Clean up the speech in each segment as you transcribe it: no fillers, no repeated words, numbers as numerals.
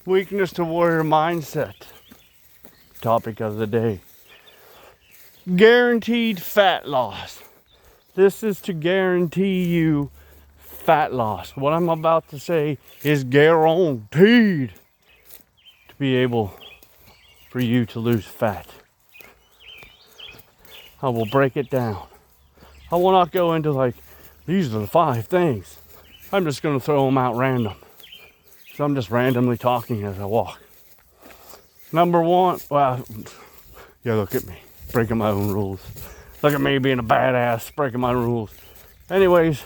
Weakness to warrior mindset. Topic of the day. Guaranteed fat loss. This is to guarantee you fat loss. What I'm about to say is guaranteed to be able for you to lose fat. I will break it down. I will not go into like, these are the 5 things. I'm just going to throw them out random. So I'm just randomly talking as I walk. Number 1, well, yeah, look at me, breaking my own rules. Look at me being a badass, breaking my rules. Anyways,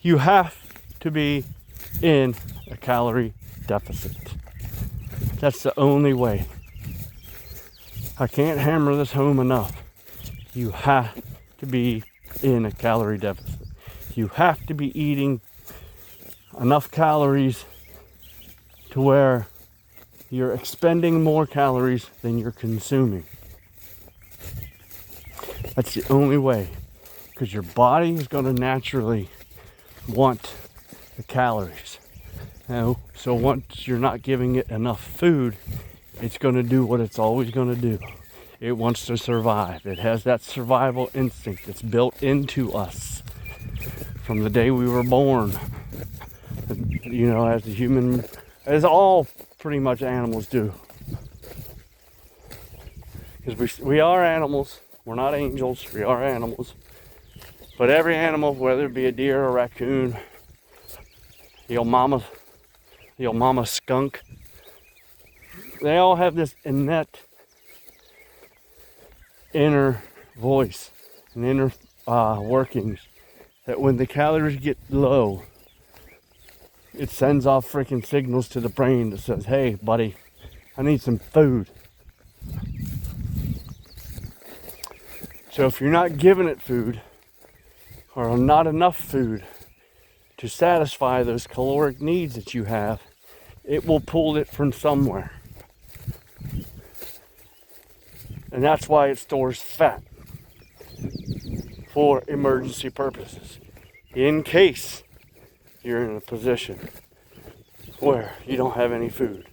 you have to be in a calorie deficit. That's the only way. I can't hammer this home enough. You have to be in a calorie deficit. You have to be eating enough calories to where you're expending more calories than you're consuming. That's the only way, because your body is going to naturally want the calories. Now, so once you're not giving it enough food, it's going to do what it's always going to do. It wants to survive. It has that survival instinct that's built into us from the day we were born. You know, as a human, as all pretty much animals do. Because we are animals. We're not angels. We are animals. But every animal, whether it be a deer or a raccoon, the old mama skunk, they all have this innate inner voice and inner workings that when the calories get low, it sends off freaking signals to the brain that says, hey buddy, I need some food. So if you're not giving it food, or not enough food to satisfy those caloric needs that you have, it will pull it from somewhere. And that's why it stores fat for emergency purposes. In case you're in a position where you don't have any food.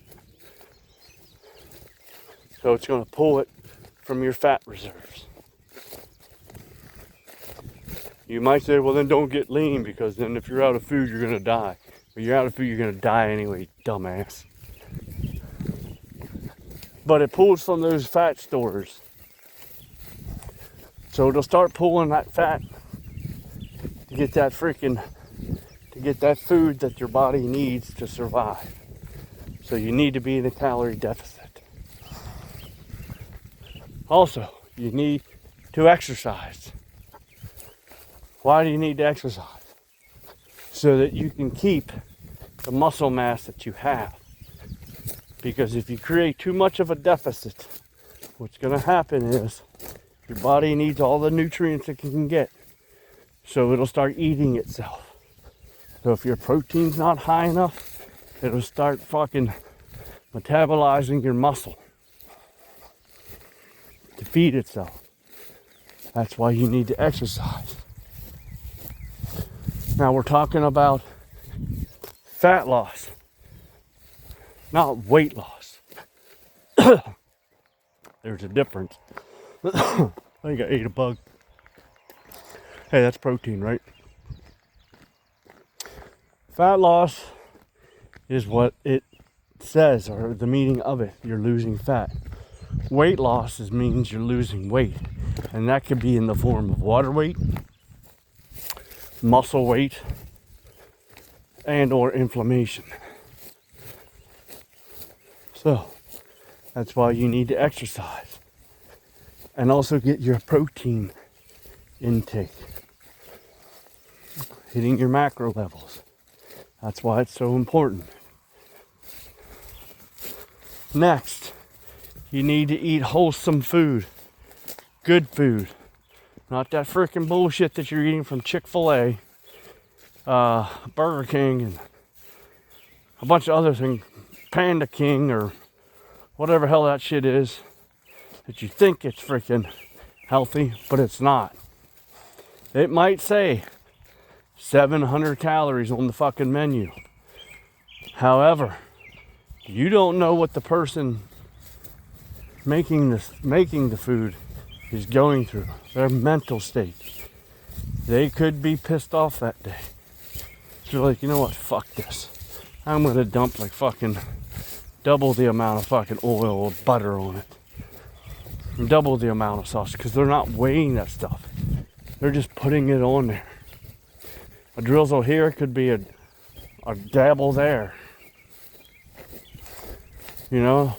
So it's going to pull it from your fat reserves. You might say, well then don't get lean, because then if you're out of food, you're going to die. When you're out of food, you're going to die anyway, dumbass. But it pulls from those fat stores. So it'll start pulling that fat to get that food that your body needs to survive. So you need to be in a calorie deficit. Also, you need to exercise. Why do you need to exercise? So that you can keep the muscle mass that you have. Because if you create too much of a deficit, what's going to happen is your body needs all the nutrients it can get. So it'll start eating itself. So if your protein's not high enough, it'll start fucking metabolizing your muscle to feed itself. That's why you need to exercise. Now we're talking about fat loss, not weight loss. There's a difference. I think I ate a bug. Hey, that's protein, right? Fat loss is what it says, or the meaning of it. You're losing fat. Weight loss means you're losing weight. And that could be in the form of water weight, muscle weight, and or inflammation. So that's why you need to exercise and also get your protein intake, hitting your macro levels. That's why it's so important. Next, you need to eat wholesome food, good food. Not that freaking bullshit that you're eating from Chick-fil-A, Burger King, and a bunch of other things, Panda King, or whatever hell that shit is, that you think it's freaking healthy, but it's not. It might say 700 calories on the fucking menu. However, you don't know what the person making the food is going through, their mental state. They could be pissed off that day. They're like, you know what, fuck this. I'm gonna dump like fucking double the amount of fucking oil or butter on it. And double the amount of sauce, because they're not weighing that stuff. They're just putting it on there. A drizzle here could be a dabble there. You know?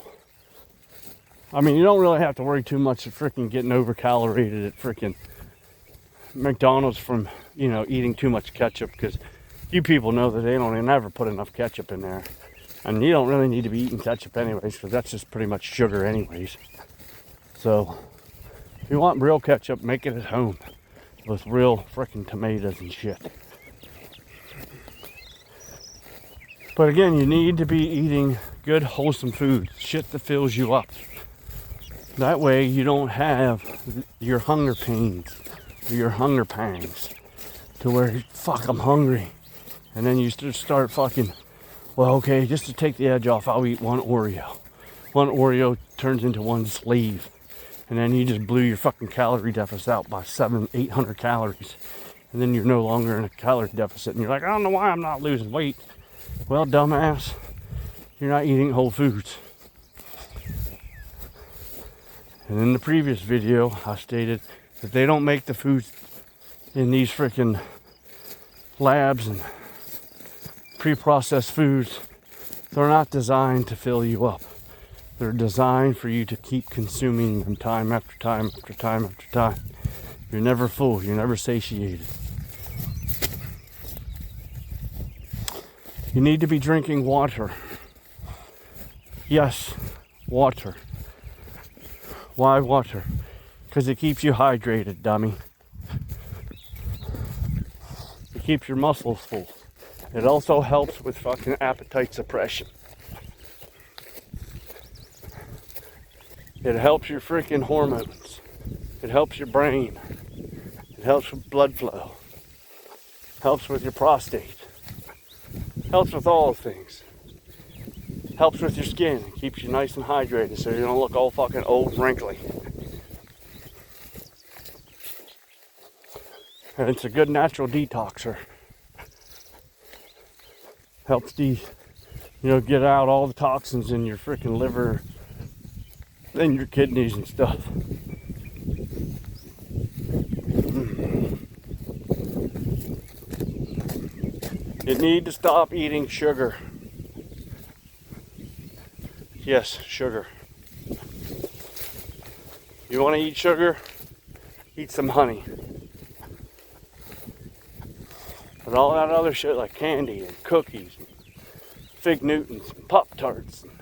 I mean, you don't really have to worry too much of freaking getting over-calorated at freaking McDonald's from, you know, eating too much ketchup, because you people know that they don't never put enough ketchup in there. And you don't really need to be eating ketchup anyways, because that's just pretty much sugar anyways. So, if you want real ketchup, make it at home with real freaking tomatoes and shit. But again, you need to be eating good, wholesome food, shit that fills you up. That way you don't have your hunger pains or your hunger pangs to where, fuck, I'm hungry. And then you just start fucking, well, okay, just to take the edge off, I'll eat one Oreo. One Oreo turns into one sleeve. And then you just blew your fucking calorie deficit out by 700-800 calories. And then you're no longer in a calorie deficit. And you're like, I don't know why I'm not losing weight. Well, dumbass, you're not eating whole foods. And in the previous video, I stated that they don't make the foods in these freaking labs and pre-processed foods. They're not designed to fill you up. They're designed for you to keep consuming them time after time after time after time. You're never full. You're never satiated. You need to be drinking water. Yes, water. Why water? Because it keeps you hydrated, dummy. It keeps your muscles full. It also helps with fucking appetite suppression. It helps your freaking hormones. It helps your brain. It helps with blood flow. Helps with your prostate. Helps with all things. Helps with your skin. It keeps you nice and hydrated so you don't look all fucking old and wrinkly. And it's a good natural detoxer. Helps get out all the toxins in your freaking liver and your kidneys and stuff. You need to stop eating sugar. Yes, sugar. You want to eat sugar? Eat some honey. But all that other shit like candy and cookies, and Fig Newtons, and Pop-Tarts, and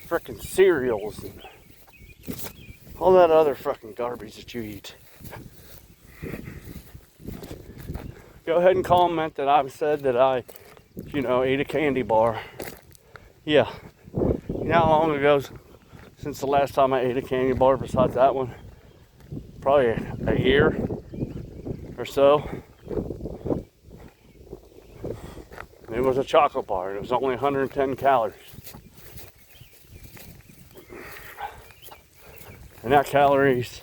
frickin' cereals, and all that other fucking garbage that you eat. Go ahead and comment that I've said that I, ate a candy bar. Yeah. You know how long ago since the last time I ate a candy bar besides that one? Probably a year or so. It was a chocolate bar. It was only 110 calories. And that calories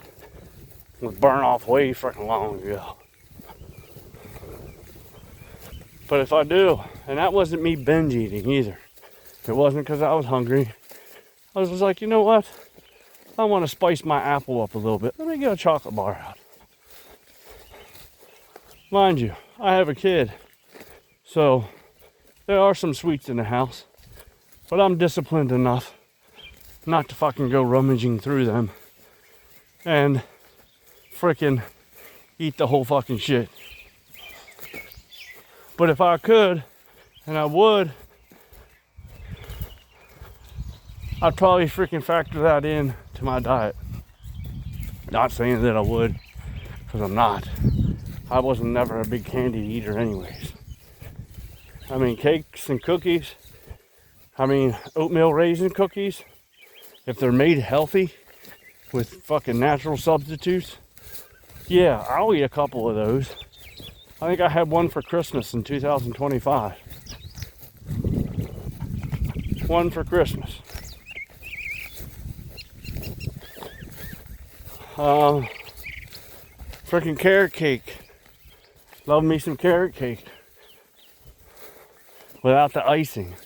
was burned off way freaking long ago. But if I do, and that wasn't me binge eating either. It wasn't because I was hungry. I was just like, you know what? I want to spice my apple up a little bit. Let me get a chocolate bar out. Mind you, I have a kid. So there are some sweets in the house. But I'm disciplined enough not to fucking go rummaging through them and frickin' eat the whole fucking shit. But if I could, and I would, I'd probably freaking factor that in to my diet. Not saying that I would, because I'm not. I wasn't never a big candy eater anyways. I mean, cakes and cookies. I mean, oatmeal raisin cookies. If they're made healthy with fucking natural substitutes, yeah, I'll eat a couple of those. I think I had one for Christmas in 2025. one for Christmas. Freaking carrot cake. Love me some carrot cake. Without the icing.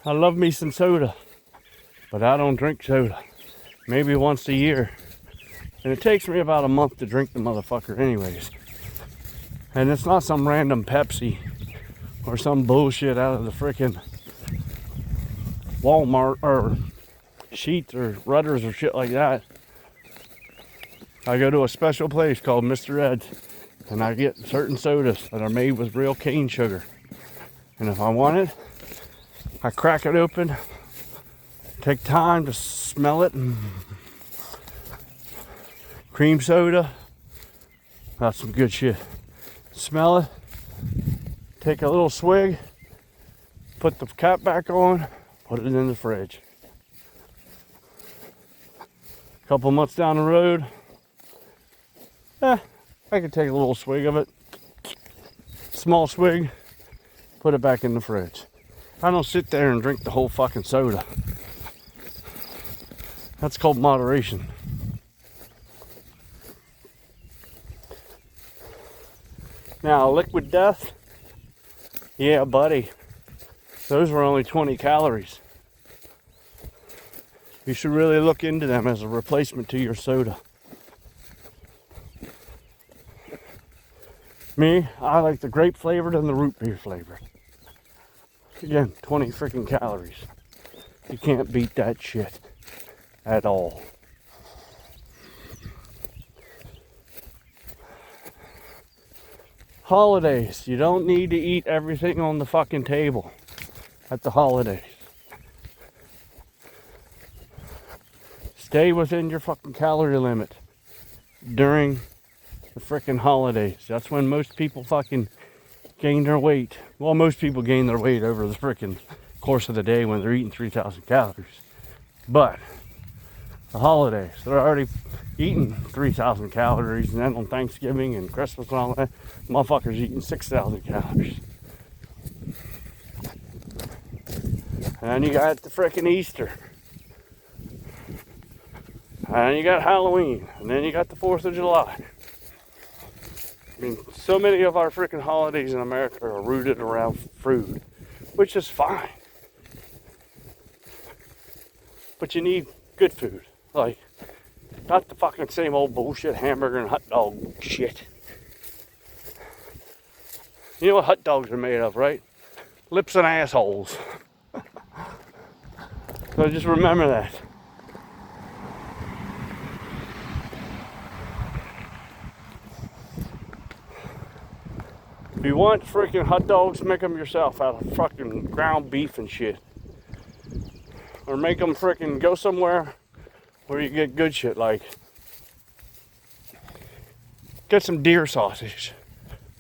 I love me some soda. But I don't drink soda. Maybe once a year. And it takes me about a month to drink the motherfucker anyways. And it's not some random Pepsi or some bullshit out of the freaking Walmart or Sheetz or Rudders or shit like that. I go to a special place called Mr. Ed's and I get certain sodas that are made with real cane sugar. And if I want it, I crack it open, take time to smell it, and cream soda, that's some good shit. Smell it, take a little swig, put the cap back on, put it in the fridge. A couple months down the road, I could take a little swig of it, small swig, put it back in the fridge. I don't sit there and drink the whole fucking soda. That's called moderation. Now, Liquid Death, yeah, buddy, those were only 20 calories. You should really look into them as a replacement to your soda. Me, I like the grape flavored and the root beer flavored. Again, 20 freaking calories. You can't beat that shit at all. Holidays. You don't need to eat everything on the fucking table at the holidays. Stay within your fucking calorie limit during the freaking holidays. That's when most people fucking gain their weight. Well, most people gain their weight over the freaking course of the day when they're eating 3,000 calories. But the holidays, they're already eating 3,000 calories, and then on Thanksgiving and Christmas and all that, motherfuckers eating 6,000 calories. And then you got the freaking Easter. And then you got Halloween. And then you got the 4th of July. I mean, so many of our freaking holidays in America are rooted around food, which is fine. But you need good food. Like, not the fucking same old bullshit hamburger and hot dog shit. You know what hot dogs are made of, right? Lips and assholes. So just remember that. If you want freaking hot dogs, make them yourself out of fucking ground beef and shit. Or make them freaking go somewhere where you get good shit, like get some deer sausage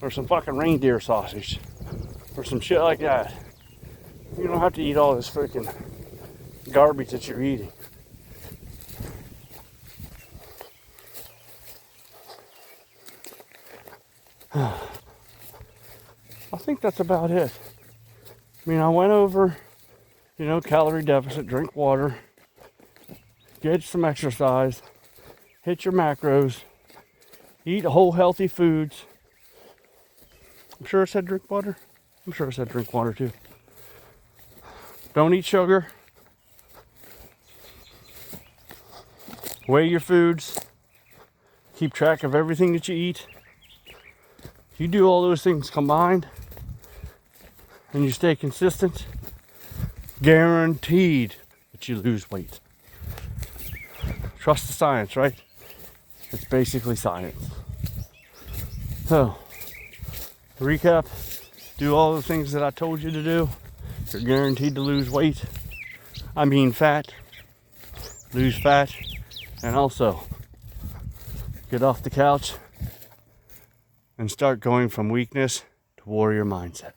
or some fucking reindeer sausage or some shit like that. You don't have to eat all this freaking garbage that you're eating. I think that's about it. I mean, I went over, calorie deficit, drink water, get some exercise, hit your macros, eat whole healthy foods. I'm sure I said drink water. I'm sure I said drink water too. Don't eat sugar. Weigh your foods. Keep track of everything that you eat. If you do all those things combined and you stay consistent, guaranteed that you lose weight. Trust the science, right? It's basically science. So, to recap, do all the things that I told you to do. You're guaranteed to lose weight. I mean fat. Lose fat. And also, get off the couch and start going from weakness to warrior mindset.